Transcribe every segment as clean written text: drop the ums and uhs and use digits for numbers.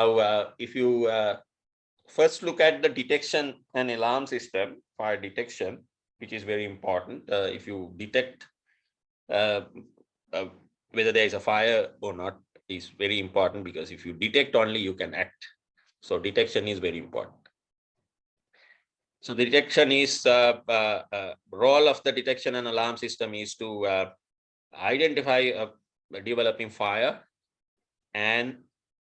Now, if you first look at the detection and alarm system, fire detection, which is very important. If you detect whether there is a fire or not is very important, because if you detect only, you can act. So detection is very important. So the detection is role of the detection and alarm system is to identify a developing fire and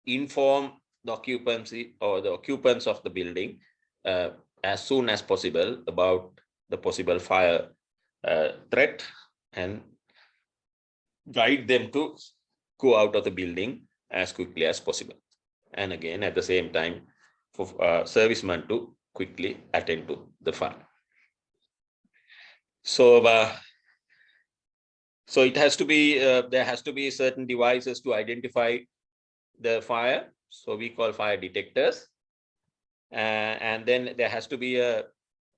inform the occupancy or the occupants of the building as soon as possible about the possible fire threat, and guide them to go out of the building as quickly as possible. And again, at the same time, for servicemen to quickly attend to the fire. So, so it has to be, there has to be certain devices to identify the fire. So we call fire detectors. And then there has to be a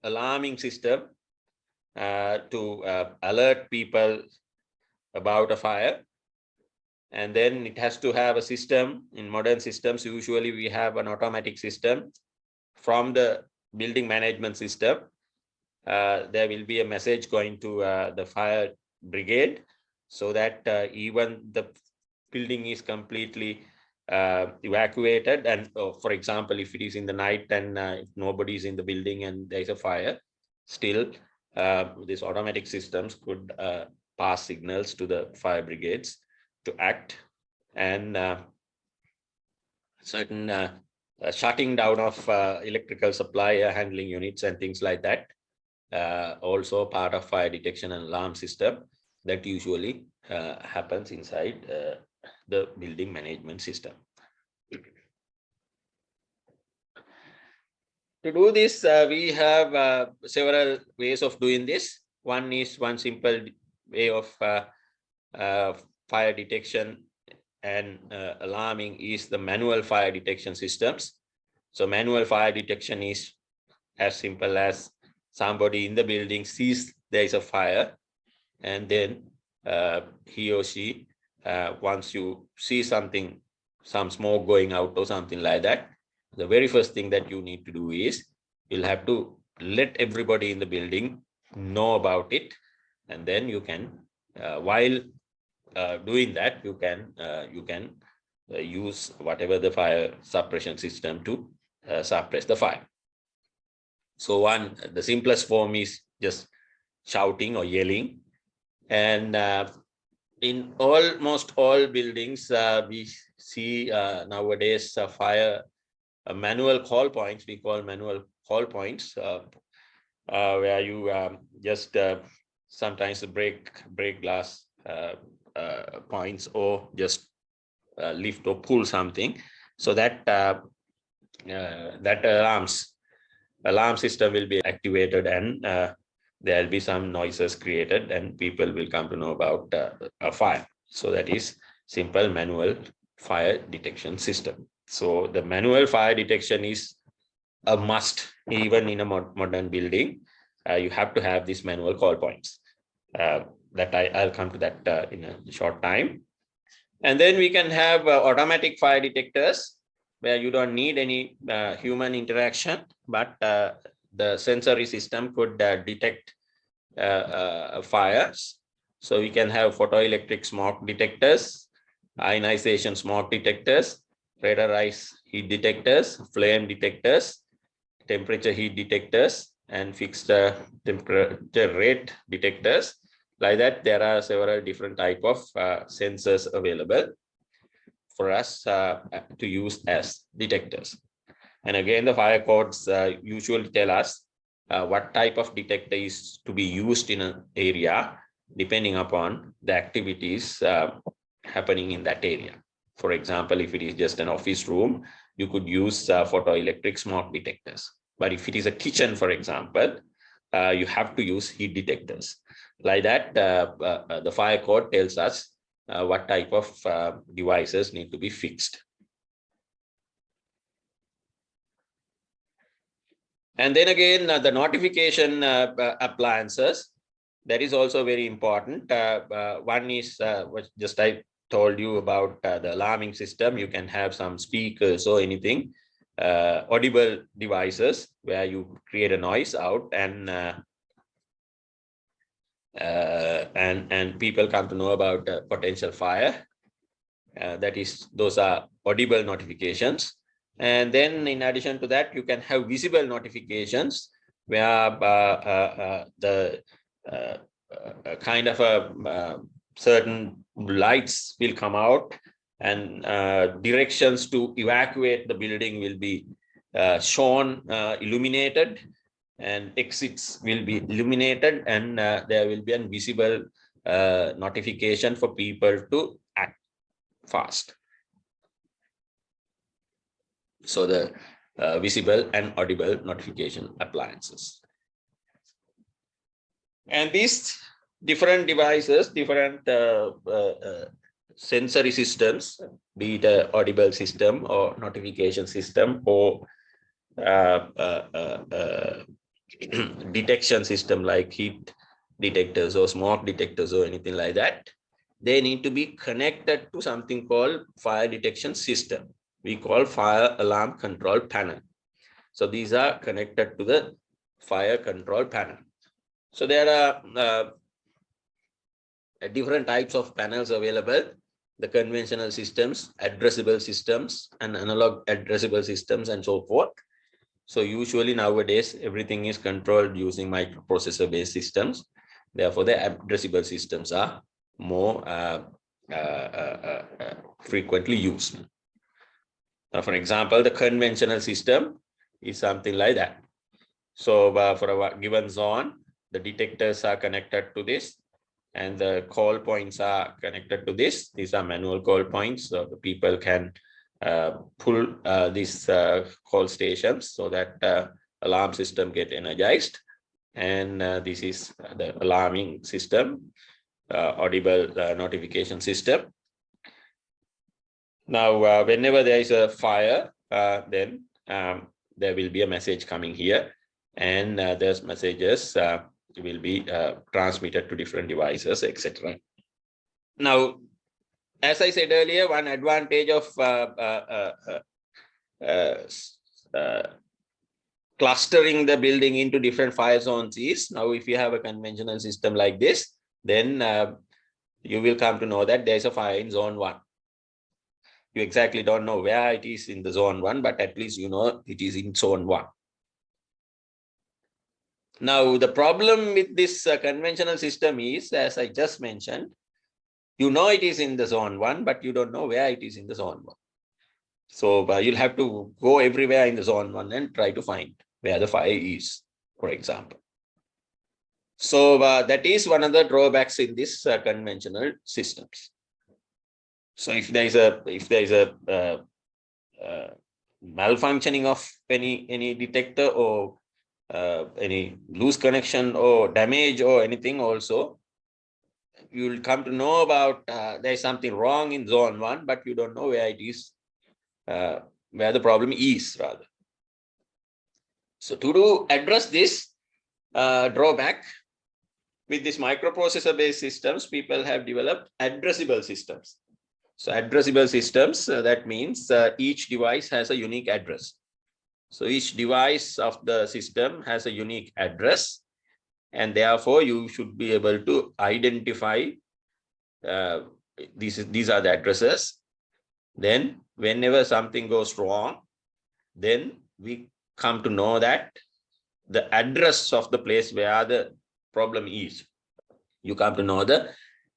alarming system to alert people about a fire. And then it has to have a system. In modern systems, usually we have an automatic system from the building management system. There will be a message going to the fire brigade, so that even the building is completely evacuated. And for example, if it is in the night and if nobody is in the building and there is a fire, still these automatic systems could pass signals to the fire brigades to act, and certain shutting down of electrical supply, handling units and things like that. Also part of fire detection and alarm system that usually happens inside the building management system. To do this, we have several ways of doing this. One simple way of fire detection and alarming is the manual fire detection systems. So manual fire detection is as simple as somebody in the building sees there is a fire, and then he or she, once you see something, some smoke going out or something like that, the very first thing that you need to do is you'll have to let everybody in the building know about it, and then you can, while doing that, you can use whatever the fire suppression system to suppress the fire. So the simplest form is just shouting or yelling. And in almost all buildings, we see nowadays fire manual call points. We call manual call points, where you just sometimes break glass points, or just lift or pull something, so that that alarm system will be activated, and there will be some noises created, and people will come to know about a fire. So that is simple manual fire detection system. So the manual fire detection is a must, even in a modern building. You have to have these manual call points. That I'll come to that in a short time. And then we can have automatic fire detectors, where you don't need any human interaction, but the sensory system could detect fires. So we can have photoelectric smoke detectors, ionization smoke detectors, radarized heat detectors, flame detectors, temperature heat detectors, and fixed temperature rate detectors. Like that, there are several different types of sensors available for us to use as detectors. And again, the fire codes usually tell us what type of detector is to be used in an area, depending upon the activities happening in that area. For example, if it is just an office room, you could use photoelectric smoke detectors. But if it is a kitchen, for example, you have to use heat detectors. Like that, the fire code tells us what type of devices need to be fixed. And then again, the notification appliances, that is also very important. One is what just I told you about the alarming system, you can have some speakers or anything, audible devices where you create a noise out and people come to know about potential fire. Those are audible notifications. And then in addition to that, you can have visible notifications where the kind of a certain lights will come out and directions to evacuate the building will be shown, illuminated, and exits will be illuminated, and there will be a visible notification for people to act fast. So the visible and audible notification appliances. And these different devices, different sensory systems, be it an audible system or notification system or detection system like heat detectors or smoke detectors or anything like that, they need to be connected to something called fire detection system. We call fire alarm control panel. So these are connected to the fire control panel. So there are different types of panels available: the conventional systems, addressable systems, and analog addressable systems, and so forth. So usually nowadays, everything is controlled using microprocessor-based systems. Therefore, the addressable systems are more frequently used. For example, the conventional system is something like that. So for a given zone, the detectors are connected to this, and the call points are connected to this. These are manual call points, so the people can pull these call stations so that alarm system get energized. And this is the alarming system, audible notification system. Now, whenever there is a fire, then there will be a message coming here, and those messages will be transmitted to different devices, etc. Now, as I said earlier, one advantage of clustering the building into different fire zones is, now if you have a conventional system like this, then you will come to know that there's a fire in zone 1. You exactly don't know where it is in the zone 1, but at least you know it is in zone 1. Now, the problem with this conventional system is, as I just mentioned, you know it is in the zone 1, but you don't know where it is in the zone 1. So you'll have to go everywhere in the zone 1 and try to find where the fire is, for example. So that is one of the drawbacks in this conventional systems. So if there is a malfunctioning of any detector or any loose connection or damage or anything, also you will come to know about there is something wrong in zone 1, but you don't know where it is, where the problem is rather. So to address this drawback, with this microprocessor based systems, people have developed addressable systems. So addressable systems, that means each device has a unique address. So each device of the system has a unique address, and therefore you should be able to identify these are the addresses. Then whenever something goes wrong, then we come to know that the address of the place where the problem is. You come to know the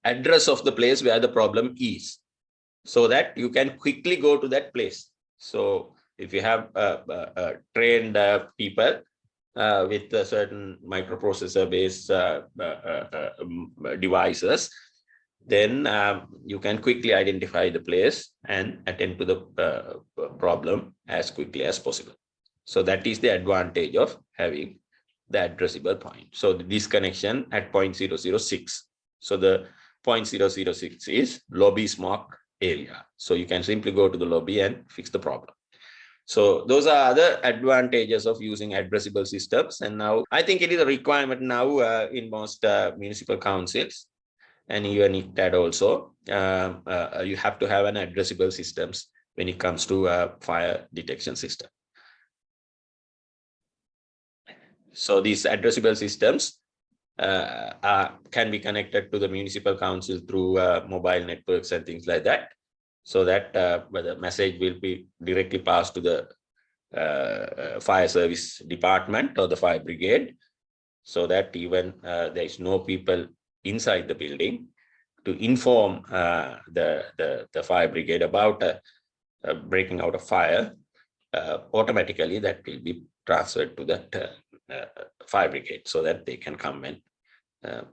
address of the place where the problem is, so that you can quickly go to that place. So if you have trained people with a certain microprocessor based devices, then you can quickly identify the place and attend to the problem as quickly as possible. So that is the advantage of having the addressable point. So the disconnection at 0.006. So the 0.006 is lobby smoke area. So you can simply go to the lobby and fix the problem. So those are other advantages of using addressable systems. And now I think it is a requirement now in most municipal councils and even ICTAD also, you have to have an addressable systems when it comes to fire detection system. So these addressable systems can be connected to the municipal council through mobile networks and things like that, so that the message will be directly passed to the fire service department or the fire brigade, so that even there is no people inside the building to inform the fire brigade about breaking out of fire. Automatically that will be transferred to that fire brigade, so that they can come and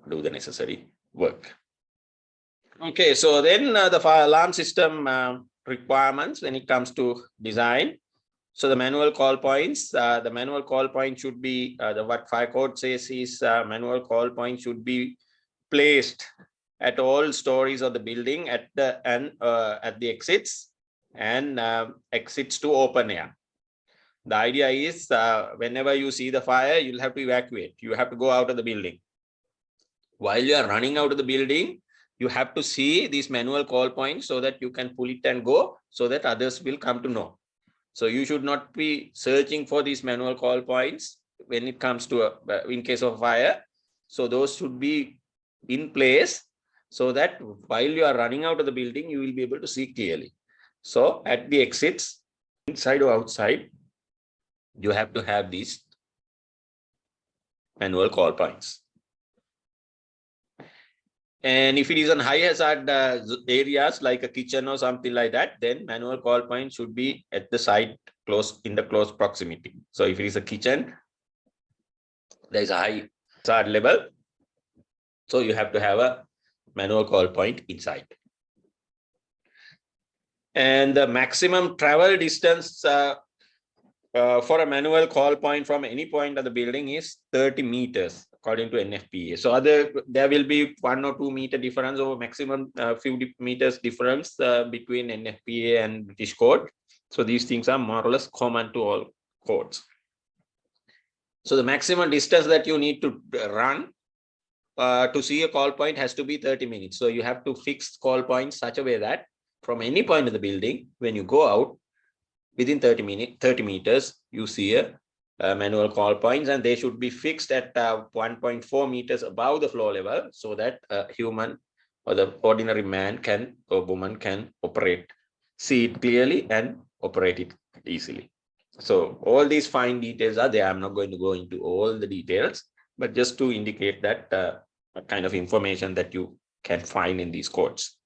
do the necessary work. Okay, so then the fire alarm system requirements when it comes to design. So the manual call points, the manual call point should be, what fire code says is manual call point should be placed at all stories of the building at the exits and exits to open air. The idea is whenever you see the fire, you'll have to evacuate. You have to go out of the building. While you are running out of the building, you have to see these manual call points so that you can pull it and go, so that others will come to know. So you should not be searching for these manual call points when it comes to in case of fire. So those should be in place so that while you are running out of the building, you will be able to see clearly. So at the exits, inside or outside, you have to have these manual call points. And if it is on high hazard areas like a kitchen or something like that, then manual call point should be at the site in the close proximity. So if it is a kitchen, there is a high hazard level, so you have to have a manual call point inside. And the maximum travel distance for a manual call point from any point of the building is 30 meters according to NFPA. So there will be 1 or 2 meter difference, or maximum few meters difference between NFPA and British code. So these things are more or less common to all codes. So the maximum distance that you need to run to see a call point has to be 30 minutes. So you have to fix call points such a way that from any point of the building, when you go out, within 30 meters, you see a manual call points, and they should be fixed at 1.4 meters above the floor level, so that a human or the ordinary man or woman can see it clearly and operate it easily. So all these fine details are there. I'm not going to go into all the details, but just to indicate that kind of information that you can find in these codes.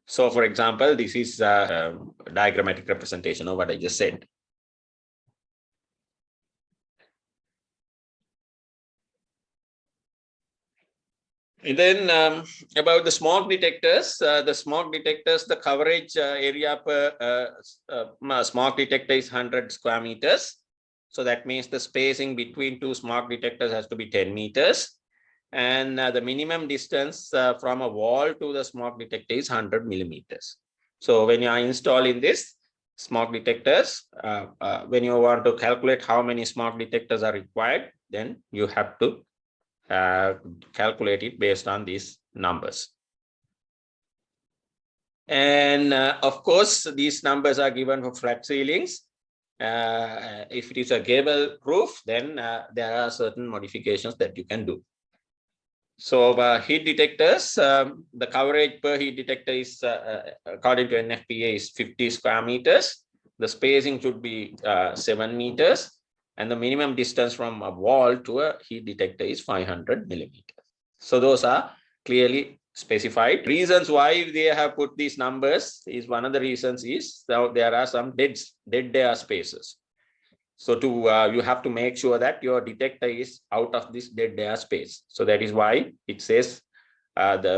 So for example, this is a diagrammatic representation of what I just said. And then about the smoke detectors, the coverage area per smoke detector is 100 square meters. So that means the spacing between two smoke detectors has to be 10 meters. And the minimum distance from a wall to the smoke detector is 100 millimeters. So when you are installing this smoke detectors, when you want to calculate how many smoke detectors are required, then you have to calculate it based on these numbers. And of course, these numbers are given for flat ceilings. If it is a gable roof, then there are certain modifications that you can do. So heat detectors, the coverage per heat detector is, according to NFPA, is 50 square meters. The spacing should be 7 meters. And the minimum distance from a wall to a heat detector is 500 millimeters. So those are clearly specified. Reasons why they have put these numbers is, one of the reasons is there are some dead air spaces. So you have to make sure that your detector is out of this dead air space. So that is why it says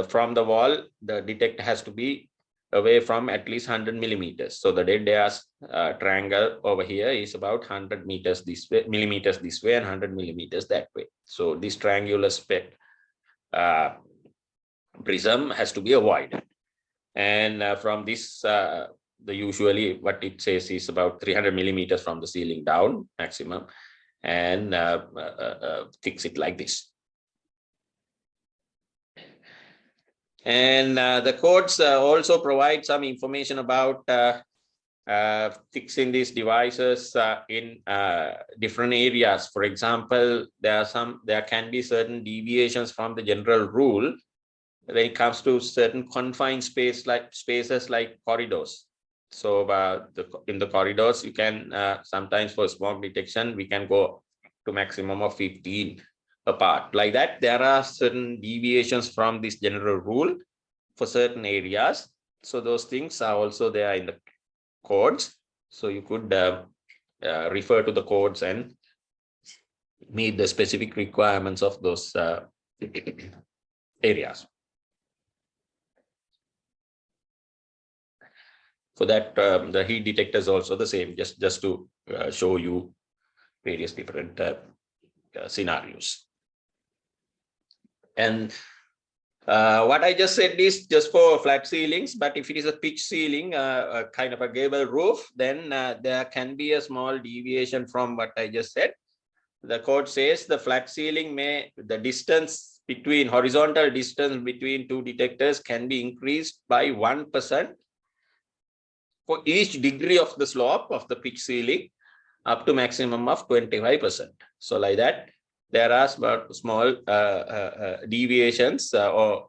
from the wall, the detector has to be away from at least 100 millimeters. So the dead air triangle over here is about 100 meters this way, millimeters this way, and 100 millimeters that way. So this triangular prism has to be avoided. And from this, usually what it says is about 300 millimeters from the ceiling down maximum, and fix it like this. And the codes also provide some information about fixing these devices in different areas. For example, there can be certain deviations from the general rule when it comes to certain confined spaces like corridors. So in the corridors, you can sometimes for smoke detection, we can go to maximum of 15 apart. Like that, there are certain deviations from this general rule for certain areas. So those things are also there in the codes. So you could refer to the codes and meet the specific requirements of those areas. For that, the heat detector is also the same, just to show you various different scenarios. And what I just said is just for flat ceilings, but if it is a pitch ceiling, a kind of a gable roof, then there can be a small deviation from what I just said. The code says the flat ceiling the distance between horizontal distance between two detectors can be increased by 1% for each degree of the slope of the pitch ceiling up to maximum of 25%. So like that, there are small deviations or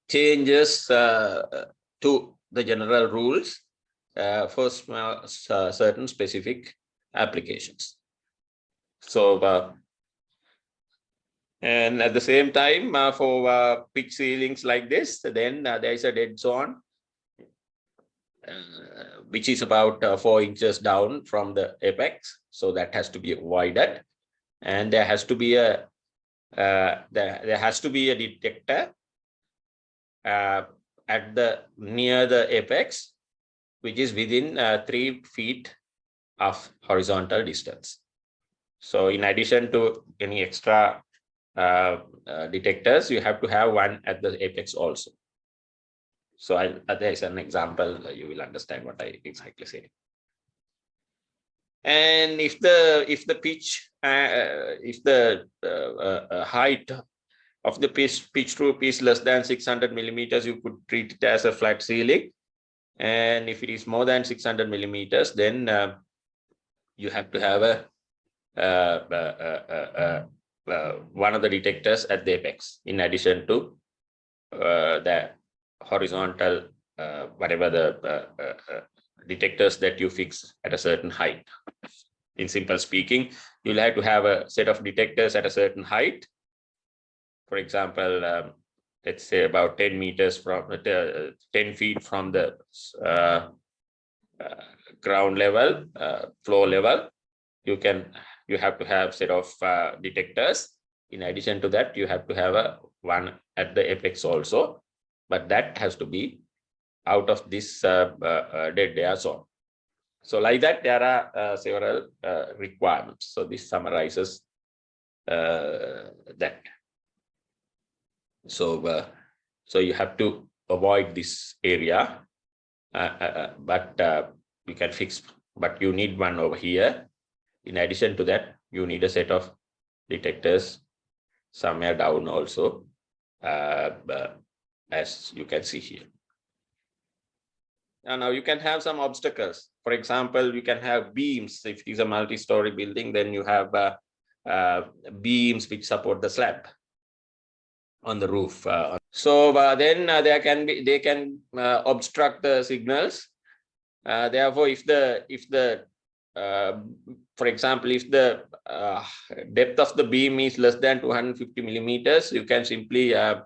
changes to the general rules for certain specific applications. So, and at the same time, for pitch ceilings like this, then there is a dead zone, which is about 4 inches down from the apex. So that has to be avoided. And there has to be a detector at near the apex, which is within 3 feet of horizontal distance. So in addition to any extra detectors, you have to have one at the apex also. So there is an example, you will understand what I exactly say. And if the pitch, if the height of the pitch roof is less than 600 millimeters, you could treat it as a flat ceiling. And if it is more than 600 millimeters, then you have to have one of the detectors at the apex, in addition to the horizontal, whatever the detectors that you fix at a certain height. In simple speaking, you'll have to have a set of detectors at a certain height. For example, let's say about 10 meters from 10 feet from the ground level, floor level. You have to have set of detectors. In addition to that, you have to have one at the apex also, but that has to be out of this dead air zone. So like that, there are several requirements. So this summarizes that. So you have to avoid this area, but you can fix. But you need one over here. In addition to that, you need a set of detectors somewhere down also, as you can see here. And now you can have some obstacles. For example, you can have beams. If it is a multi-story building, then you have beams which support the slab on the roof. So then they can obstruct the signals. Therefore, for example, if the depth of the beam is less than 250 millimeters, you can simply you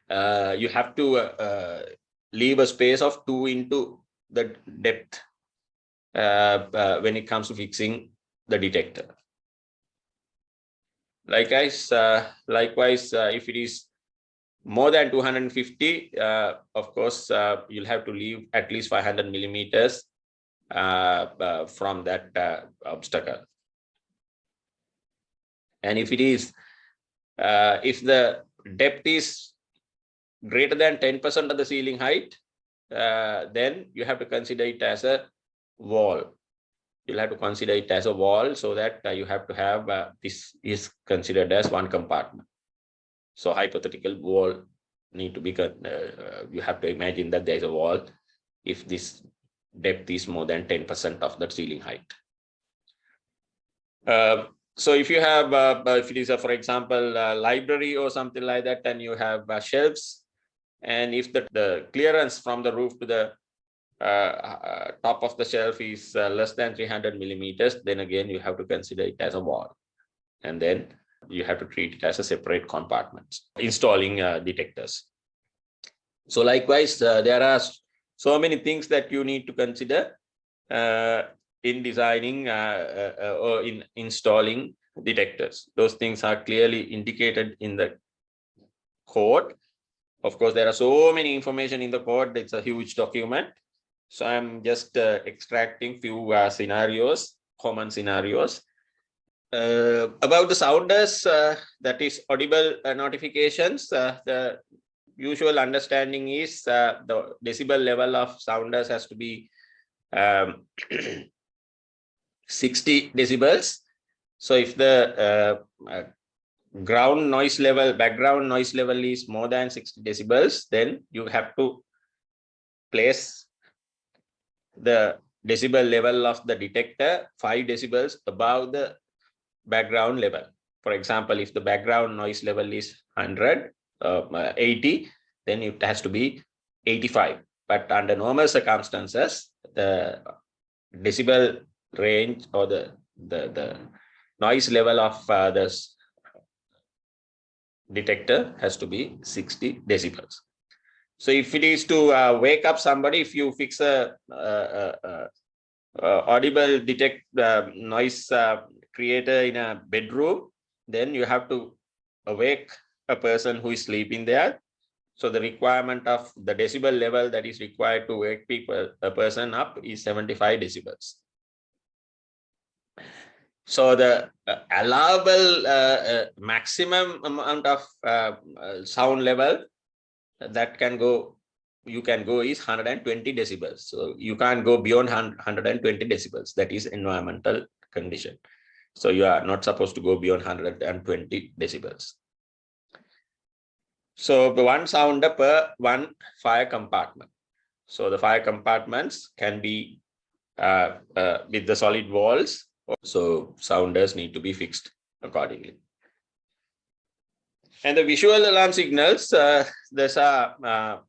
have to leave a space of 2 into the depth when it comes to fixing the detector. Likewise, if it is more than 250, of course, you'll have to leave at least 500 millimeters from that obstacle. And if it is, if the depth is greater than 10% of the ceiling height, then you have to consider it as a wall. You'll have to consider it as a wall, so that you have to have this is considered as one compartment. So hypothetical wall need to be, you have to imagine that there is a wall if this depth is more than 10% of the ceiling height. So if you have, if it is a, for example, a library or something like that, and you have shelves, and if the clearance from the roof to the top of the shelf is less than 300 millimeters, then again you have to consider it as a wall, and then you have to treat it as a separate compartment. Installing detectors. So likewise, there are so many things that you need to consider in designing or in installing detectors. Those things are clearly indicated in the code. Of course, there are so many information in the code. It's a huge document. So I'm just extracting few scenarios, common scenarios. About the sounders, that is audible notifications, the usual understanding is the decibel level of sounders has to be 60 decibels. So if the ground noise level, background noise level is more than 60 decibels, then you have to place the decibel level of the detector 5 decibels above the background level. For example, if the background noise level is 100, 80, then it has to be 85. But under normal circumstances, the decibel range or the noise level of this detector has to be 60 decibels. So if it is to wake up somebody, if you fix a audible detect noise creator in a bedroom, then you have to awake a person who is sleeping there. So the requirement of the decibel level that is required to wake a person up is 75 decibels. So the allowable maximum amount of sound level that can go, you can go is 120 decibels. So you can't go beyond 120 decibels. That is environmental condition. So you are not supposed to go beyond 120 decibels. So the one sounder per one fire compartment. So the fire compartments can be with the solid walls. So sounders need to be fixed accordingly. And the visual alarm signals, these are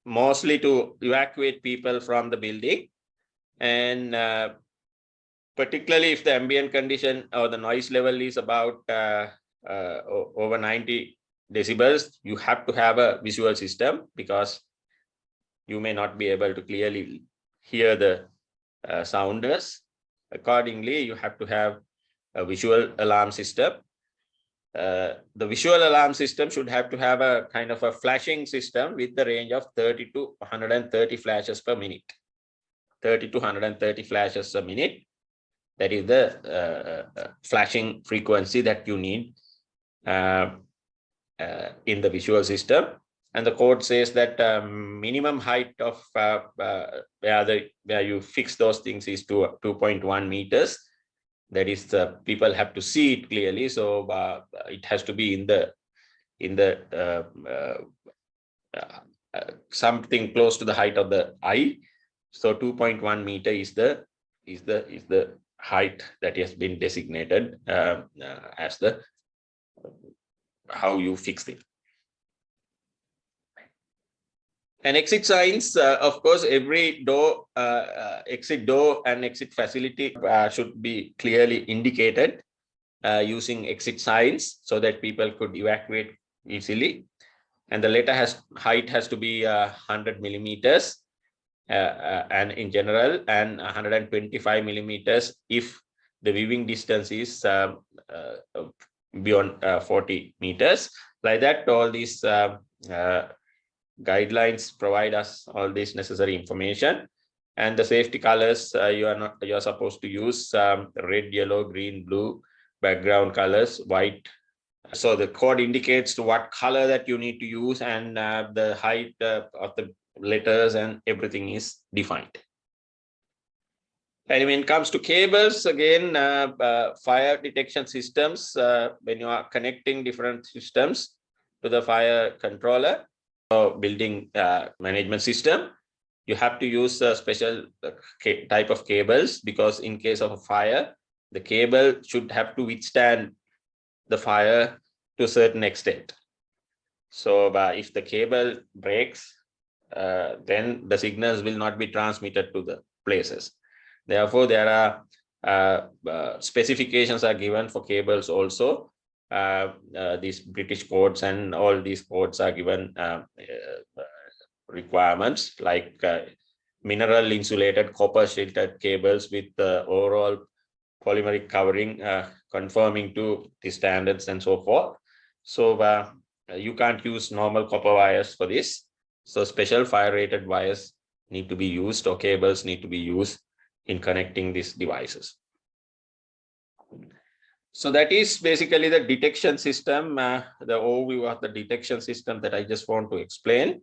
mostly to evacuate people from the building. And particularly if the ambient condition or the noise level is about over 90 decibels, you have to have a visual system because you may not be able to clearly hear the sounders. Accordingly, you have to have a visual alarm system. The visual alarm system should have to have a kind of a flashing system with the range of 30 to 130 flashes per minute. 30 to 130 flashes a minute. That is the flashing frequency that you need in the visual system. And the code says that minimum height of where you fix those things is to 2.1 meters. That is, the people have to see it clearly. So it has to be in the something close to the height of the eye. So 2.1 meter is the height that has been designated as the how you fix it. And exit signs, of course, every door, exit door and exit facility should be clearly indicated using exit signs so that people could evacuate easily. And the letter height has to be 100 millimeters and in general, and 125 millimeters if the viewing distance is beyond 40 meters. Like that, all these guidelines provide us all this necessary information. And the safety colors, you're supposed to use red, yellow, green, blue background colors, white. So the code indicates to what color that you need to use, and the height of the letters and everything is defined. And when it comes to cables, again, fire detection systems, when you are connecting different systems to the fire controller or building management system, you have to use a special type of cables, because in case of a fire, the cable should have to withstand the fire to a certain extent. So if the cable breaks, then the signals will not be transmitted to the places. Therefore, there are specifications are given for cables also. These British codes and all these codes are given requirements, like mineral insulated copper shielded cables with the overall polymeric covering conforming to the standards and so forth. So you can't use normal copper wires for this. So special fire rated wires need to be used, or cables need to be used in connecting these devices. So that is basically the detection system, the overview of the detection system that I just want to explain.